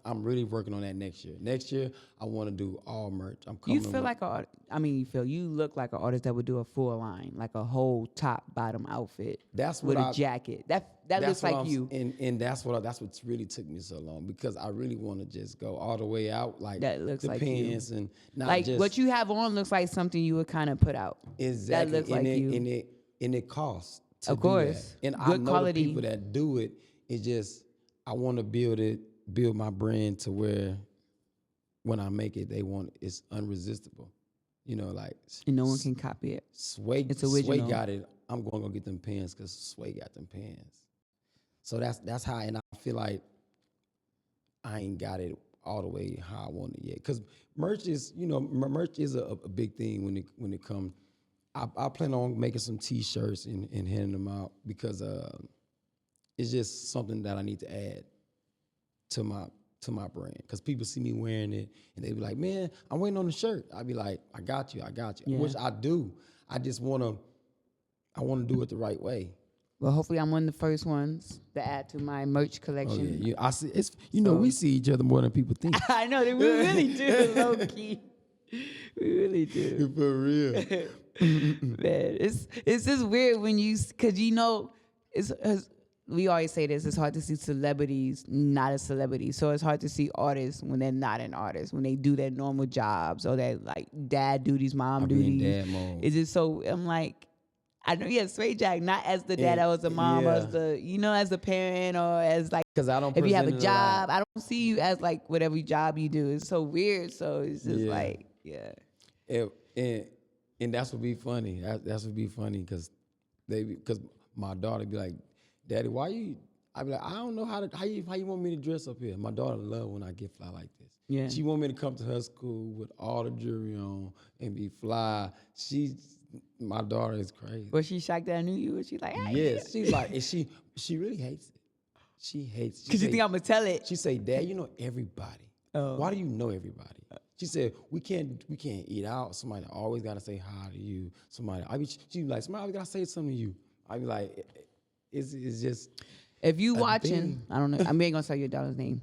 I'm really working on that next year. Next year, I want to do all merch. I'm coming You feel like you look like an artist that would do a full line, like a whole top bottom outfit. That's with what a I- jacket. That looks like you. And that's what really took me so long because I really want to just go all the way out, like That looks the like you. pants and not Like just what you have on looks like something you would kind of put out. exactly. That looks like you. And it costs. To Of do course. that. And I Good know quality. the people that do it. It's just I want to build my brand to where when I make it, it's unresistible. You know, like And no one can copy it. Sway, It's Sway original. got it. I'm going to go get them pants because Sway got them pants. So that's how, and I feel like I ain't got it all the way how I want it yet. Because merch is, merch is a big thing when it comes. I plan on making some T-shirts and handing them out because it's just something that I need to add to my brand. Because people see me wearing it and they be like, "Man, I'm waiting on the shirt." I be like, "I got you, Yeah. which I do. I just wanna do it the right way. Well, hopefully I'm one of the first ones to add to my merch Oh collection. yeah, I see. It's we see each other more than people think. I know that we really do, low key. We really do. For real. Man, it's just weird when because it's we always say this, it's hard to see celebrities not as celebrities. So it's hard to see artists when they're not an artist, when they do their normal jobs or that like dad duties, mom I be in duties. dad mode. It's just so, I'm like, I know, yeah, Swa Jackk, not as the dad, or as the mom, or as as a parent, or as like, Because I don't. if you have a present it lot. job, I don't see you as like whatever job you do. It's so weird. So it's just Yeah. like, yeah. And that's what be funny. That's what be funny because my daughter be like, "Daddy, why you?" I be like, "I don't know how you want me to dress up here." My daughter love when I get fly like this. Yeah. She want me to come to her school with all the jewelry on and be fly. My daughter is crazy. Was she shocked that I knew you? Was she like, hey? Yes, she's like, and she really hates it. She hates it. Because you think I'm going to tell it. She say, "Dad, you know everybody. Oh. Why do you know everybody?" She said, we can't eat out. Somebody always gotta say hi to you. She be like, somebody always gotta say something to you. I be like, it's just. If you a watching, thing. I don't know, I ain't going to tell your daughter's name.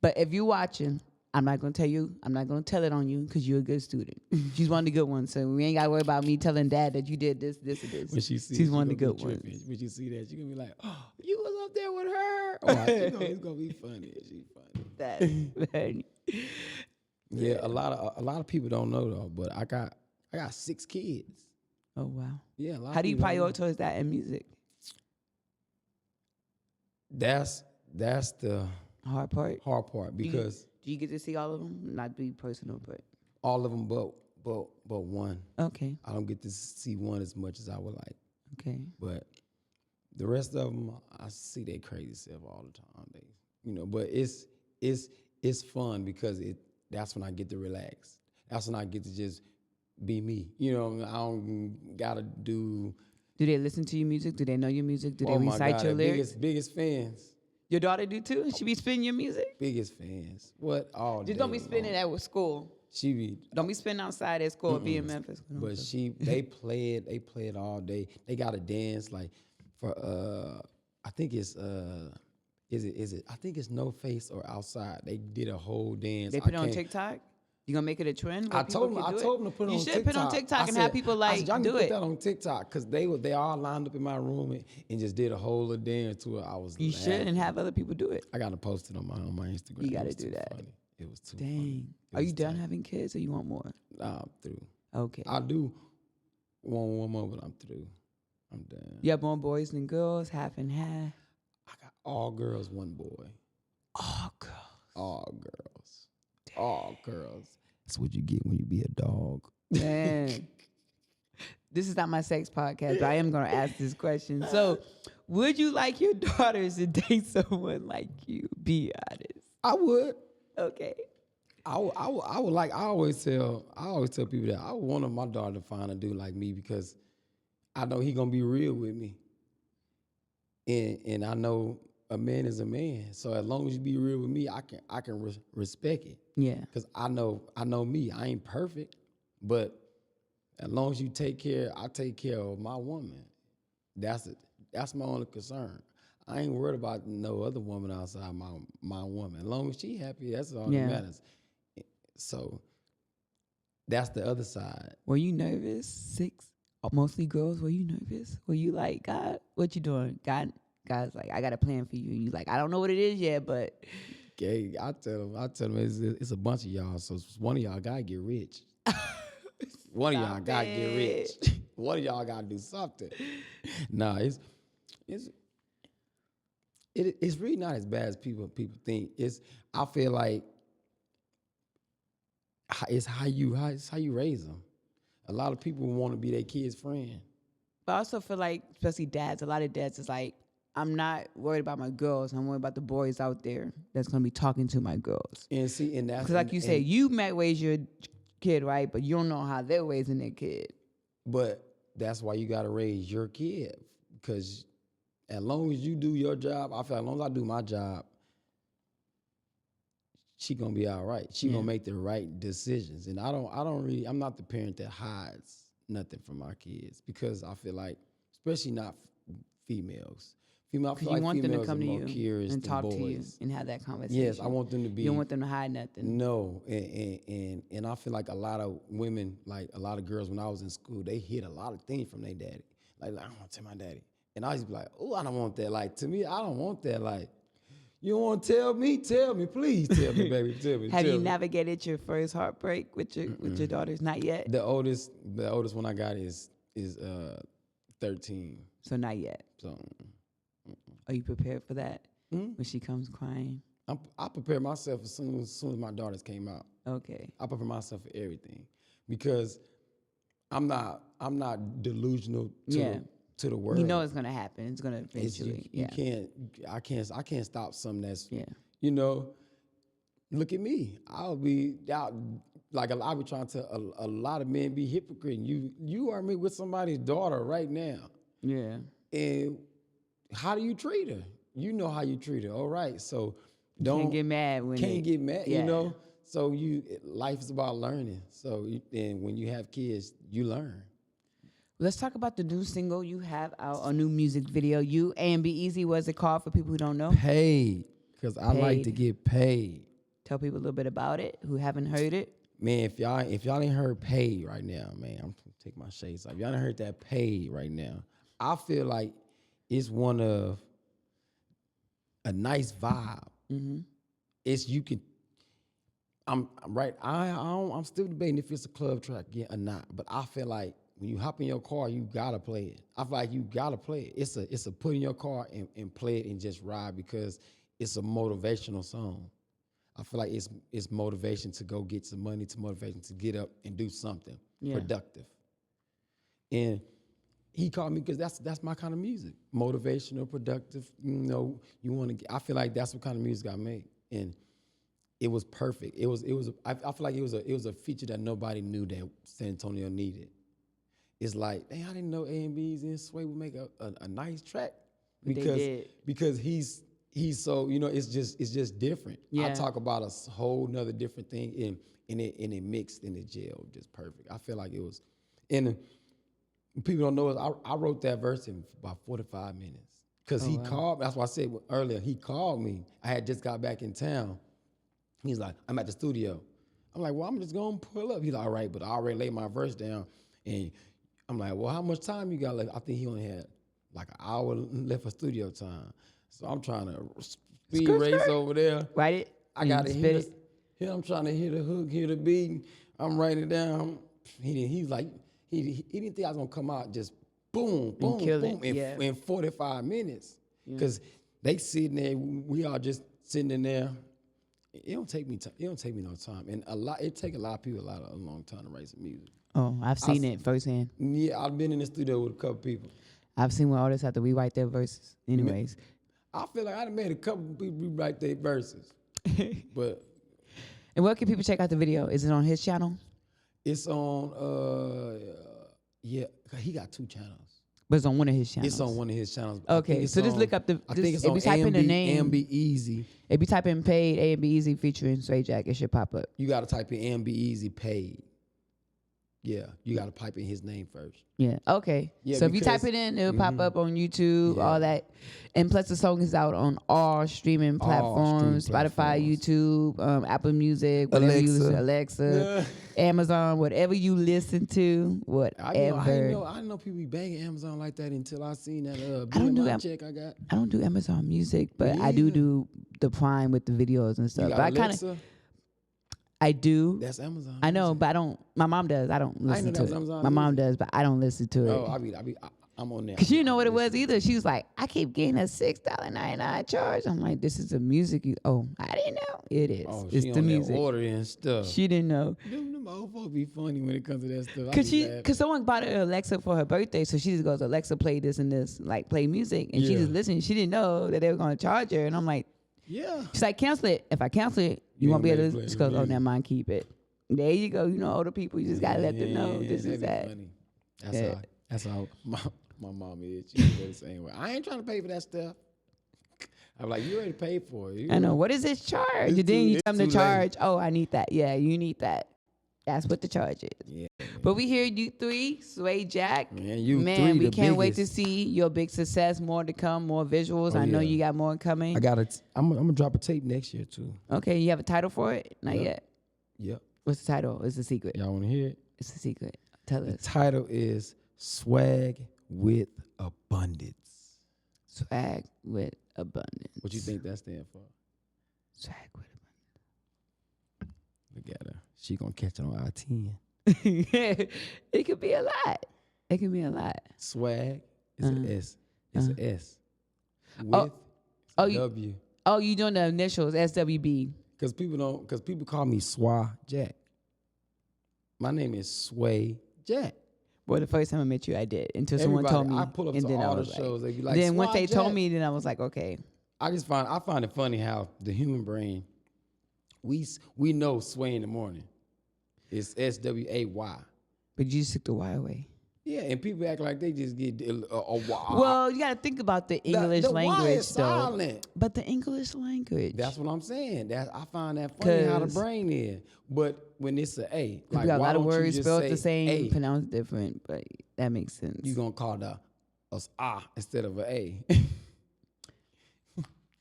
But if you watching, I'm not going to tell you, I'm not going to tell it on you because you're a good student. She's one of the good ones. So we ain't got to worry about me telling dad that you did this, this, and this. When she sees She's one of the good ones. When you see that, she gonna be like, "Oh, you was up there with her." Oh, it's gonna be funny. She's funny. That's funny. Yeah, a lot of people don't know though, but I got 6 kids. Oh, wow. Yeah, a lot. How of do you people don't know. prioritize that in music? That's the Hard part? hard part because Do you get to see all of them? Not to be personal, but all of them, but one. okay, I don't get to see one as much as I would like. okay. But the rest of them, I see their crazy self all the time. But it's fun because that's when I get to relax. That's when I get to just be me. You know, I don't gotta do. Do they listen to your music? Do they know your music? Do they Oh my recite God, your the lyrics? biggest fans. Your daughter do too? And she be spinning your music? Biggest fans. What all Just day don't be spinning long. at school. She be, Don't be spinning outside at school or be in Memphis. but they play it all day. They got to dance like for I think it's is it I think it's No Face or Outside. They did a whole dance. They put it on TikTok? You gonna make it a trend? I told them to put it on TikTok. You should put it on TikTok and have people I like said, y'all need do to put it. that on TikTok because they all lined up in my room and just did a whole little dance to it. I was You laughing. should and have other people do it. I gotta post it on my Instagram. You gotta It was do too that. Funny. It was too Dang. funny. Are you done having kids or you want more? Nah, I'm through. Okay. I do want one more, but I'm through. I'm done. You have more boys than girls, half and half. I got all girls, one boy. Oh, girls. All girls. All girls. That's what you get when you be a dog. Man. This is not my sex podcast, but I am going to ask this question. So, would you like your daughters to date someone like you? Be honest. I would. Okay. I would like. I always tell people that I want my daughter to find a dude like me because I know he gonna be real with me, and I know a man is a man. So as long as you be real with me, I can respect it. Yeah. Because I know me. I ain't perfect, but as long as you I take care of my woman. That's it. That's my only concern. I ain't worried about no other woman outside my woman. As long as she happy, that's all that matters. So that's the other side. Were you nervous? Mostly girls. Were you nervous? Were you like, God, what you doing? God's like, I got a plan for you. And you like, I don't know what it is yet, but. Okay, I tell them it's a bunch of y'all. So one of y'all gotta get rich. One of y'all gotta get rich. One of y'all gotta do something. Nah, it's really not as bad as people think. I feel like it's how you raise them. A lot of people want to be their kid's friend. But I also feel like, especially dads, a lot of dads is like, I'm not worried about my girls. I'm worried about the boys out there that's gonna be talking to my girls. And that's because, like you said, you might raise your kid right, but you don't know how they're raising their kid. But that's why you gotta raise your kid, because as long as you do your job, I feel like as long as I do my job, she gonna be all right. She gonna make the right decisions. And I'm not the parent that hides nothing from my kids, because I feel like, especially not females. Because you want them to come to you and talk to you and have that conversation. Yes, I want them to be. You don't want them to hide nothing. No, and I feel like a lot of women, like a lot of girls, when I was in school, they hid a lot of things from their daddy. Like I don't want to tell my daddy, and I used to be like, oh, I don't want that. Like to me, I don't want that. Like, you don't want to tell me? Tell me, please. Tell me, baby. Tell me. Have you navigated your first heartbreak with your daughters? Not yet. The oldest one I got is 13. So not yet. So. Are you prepared for that when she comes crying? I prepare myself as soon as my daughters came out. Okay. I prepare myself for everything because I'm not delusional to the world. You know it's gonna happen. It's gonna eventually. I can't stop something that's look at me. I'll be out like I'll be trying to a lot of men be hypocrite. You are me with somebody's daughter right now. Yeah. And how do you treat her? You know how you treat her. All right. So can't get mad when get mad, So life is about learning. So and when you have kids, you learn. Let's talk about the new single you have out, a new music video. You A&B Easy, what's it called for people who don't know? Paid, because I like to get paid. Tell people a little bit about it who haven't heard it. Man, if y'all ain't heard Paid right now, man, I'm gonna take my shades off. Y'all ain't heard that Paid right now. I feel like it's one of a nice vibe. Mm-hmm. I'm right. I'm still debating if it's a club track yet or not. But I feel like when you hop in your car, you gotta play it. I feel like you gotta play it. It's a put in your car and play it and just ride, because it's a motivational song. I feel like it's motivation to go get some money, to motivation to get up and do something productive. And he called me because that's my kind of music. Motivational, productive. You want to. I feel like that's what kind of music I make. And it was perfect. It was. I feel like it was a feature that nobody knew that San Antonio needed. It's like, dang, I didn't know A&B's and Sway would make a nice track because he's so, it's just different. Yeah. I talk about a whole nother different thing and it mixed in the jail just perfect. I feel like it was, and people don't know is I wrote that verse in about 45 minutes because he called. That's why I said earlier he called me. I had just got back in town. He's like, I'm at the studio. I'm like, well, I'm just gonna pull up. He's like, all right, but I already laid my verse down. And I'm like, well, how much time you got left? I think he only had like an hour left for studio time. So I'm trying to speed race over there. Write it. I got to spit hit it. I'm trying to hit a hook, hit a beat. I'm writing it down. He's like, he didn't think I was gonna come out just boom, boom, boom in 45 minutes. Because they sitting there, we all just sitting in there. It don't take me no time, and it take a lot of people a long time to write some music. Oh, I've seen it firsthand. Yeah, I've been in the studio with a couple people. I've seen when artists have to rewrite their verses. Anyways, I feel like I done made a couple people rewrite their verses, but. And where can people check out the video? Is it on his channel? It's on he got 2 channels. But it's on one of his channels. It's on one of his channels. Okay, so just look up I think it's on A&B Easy. If you type in paid A&B Easy featuring Swa Jackk, it should pop up. You got to type in A&B Easy paid. Yeah, you got to pipe in his name first. Yeah. Okay. Yeah, so if you type it in, it'll pop up on YouTube, all that, and plus the song is out on all streaming platforms: Spotify, YouTube, Apple Music, whatever you listen, Alexa, Amazon, whatever you listen to, whatever. I didn't know people be banging Amazon like that until I seen that check I got. I don't do Amazon Music, but I do the Prime with the videos and stuff. You but got Alexa? I do. That's Amazon. I know, but I don't. My mom does. I don't listen to it. Amazon My mom does, but I don't listen to it. Oh, I'm on there. Cause you know what it was either. She was like, I keep getting a $6.99 charge. I'm like, this is the music. I didn't know. It is. Oh, it's she the on music. There ordering and stuff. She didn't know. Them old folks be funny when it comes to that stuff. Cause someone bought her Alexa for her birthday, so she just goes, Alexa, play this and this, like play music, and she just listened. She didn't know that they were gonna charge her, and I'm like, yeah. She's like, cancel it. If I cancel it, you won't be able to. She goes, oh, never mind, keep it. There you go. You know, older people, you just gotta let them know this is that. Funny. That's how my mom is. She the same way. I ain't trying to pay for that stuff. I'm like, you already paid for it. I know. What is this charge? And then you tell them to charge. Oh, I need that. Yeah, you need that. That's what the charge is. Yeah. But we hear you 3, Swa Jackk. Man, we can't wait to see your big success. More to come, more visuals. I know you got more coming. I'm gonna drop a tape next year too. Okay, you have a title for it? Not yet. Yep. What's the title? It's a secret. Y'all want to hear it? It's a secret. Tell us. The title is Swag with Abundance. Swag with Abundance. What you think that stands for? Swag with Abundance. Look at her. She gonna catch it on I-10. It could be a lot. It could be a lot. Swag is an S. It's an S. With a W. Oh, you doing the initials, SWB. Because people call me Swa Jackk. My name is Swa Jackk. Well, the first time I met you, I did. Until someone told me. I pull up to all the shows. They be like, then once Swa they Jackk. told me, then I was like, okay. I find it funny how the human brain, we know Sway in the morning. It's SWAY. But you just took the Y away. Yeah, and people act like they just get a Y. Well, you got to think about the English the language, Y is though. Silent. But the English language. That's what I'm saying. I find that funny how the brain is. But when it's an A, like, we got a lot of words spelled the same, pronounced different, but that makes sense. You're going to call the instead of an A.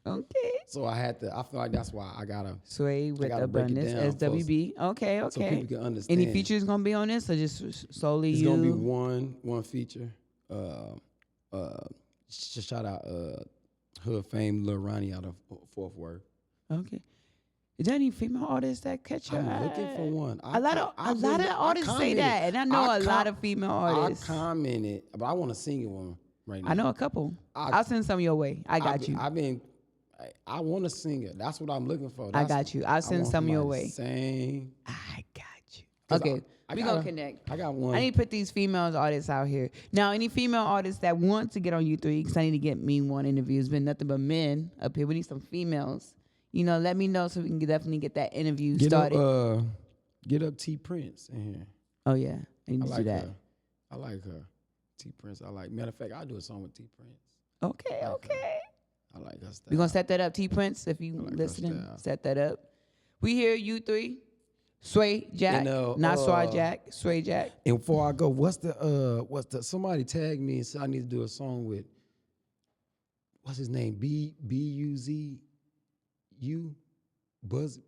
Okay. So I feel like that's why I gotta Sway with Abundance, SWB. Okay. So people can understand. Any features gonna be on this, or just solely it's you? It's gonna be one feature. Shout out hood fame Lil Ronnie out of Fourth Worth. Okay. Is there any female artists that catch your eye? I'm looking for one. A lot of artists say that, and I know a lot of female artists. I commented, but I want to sing it one right now. I know a couple. I'll send some your way. I got you. I want to sing it. That's what I'm looking for. I got you. I'll send some your way. Sing. I got you. Okay, we gonna connect. I got one. I need to put these female artists out here. Now, any female artists that want to get on U3, because I need to get me one interview. It's been nothing but men up here. We need some females. let me know so we can definitely get that interview started. Get up T Prince in here. Oh yeah, I need I to like do that. her. I like her. T Prince. Matter of fact, I'll do a song with T Prince. Okay, I like okay. I like her style. We're gonna set that up, T Prince. If you I like her listening, style. set that up. We here, U3, Swa Jackk, not Swa Jackk, Swa Jackk. And before I go, what's the somebody tagged me and said I need to do a song with what's his name? B-U-Z-U? Buzz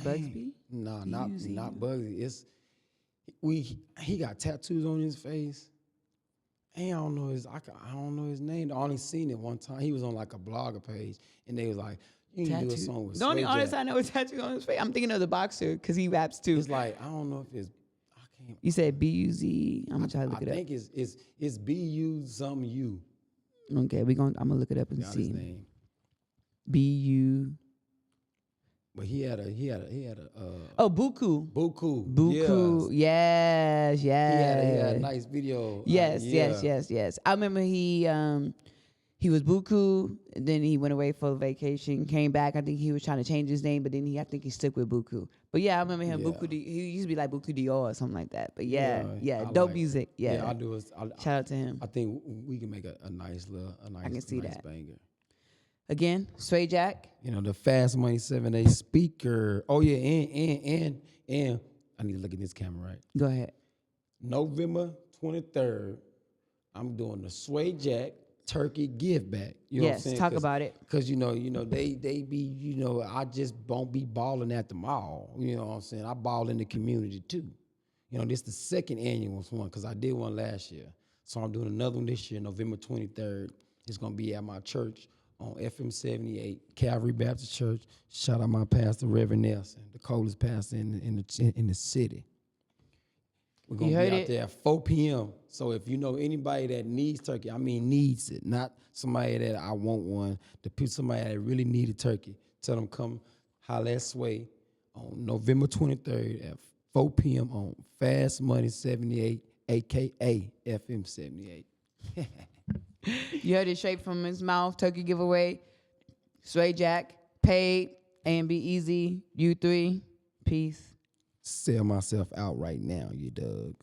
Bugsby? Nah, B-U-Z-U? not Bugsy. He got tattoos on his face. And I don't know his name. I only seen it one time. He was on like a blogger page and they was like, you can do a song with The only Swa artist Jackk. I know with tattoo on his face. I'm thinking of the boxer because he raps too. It's like, I don't know if it's You said B-U-Z. I'm gonna try to look I it up. think it's B-U something U. Okay, I'm gonna look it up and Got his see. name. B-U. But he had a Oh, Buku. Buku. Buku. Yes, He yes. had a nice video. Yes. I remember he was Buku, and then he went away for vacation, came back. I think he was trying to change his name, but then I think he stuck with Buku. But yeah, I remember him. Yeah. Buku. He used to be like Buku Dior or something like that. But yeah, I dope like- music. Yeah, I do. shout out to him. I think we can make a nice can see nice that. banger. Again, Swa Jackk. The Fast Money 7-Day speaker. Oh yeah, and I need to look at this camera right. Go ahead. November 23rd, I'm doing the Swa Jackk turkey give back. You know what I'm Yes, saying? talk about it. Cause they be, I just won't be balling at the mall. You know what I'm saying? I ball in the community too. This the second annual one because I did one last year. So I'm doing another one this year, November 23rd. It's gonna be at my church on FM 78, Calvary Baptist Church. Shout out my pastor, Reverend Nelson, the coldest pastor in the city. We're gonna be out there at 4 p.m. So if you know anybody that needs turkey, I mean needs it, not somebody that I want one, somebody that really need a turkey, tell them come holler at Sway on November 23rd at 4 p.m. on Fast Money 78, aka FM 78. You heard it straight from his mouth. Turkey giveaway. Swa Jackk, paid, A&B Easy, U3. Peace. Sell myself out right now, you dug.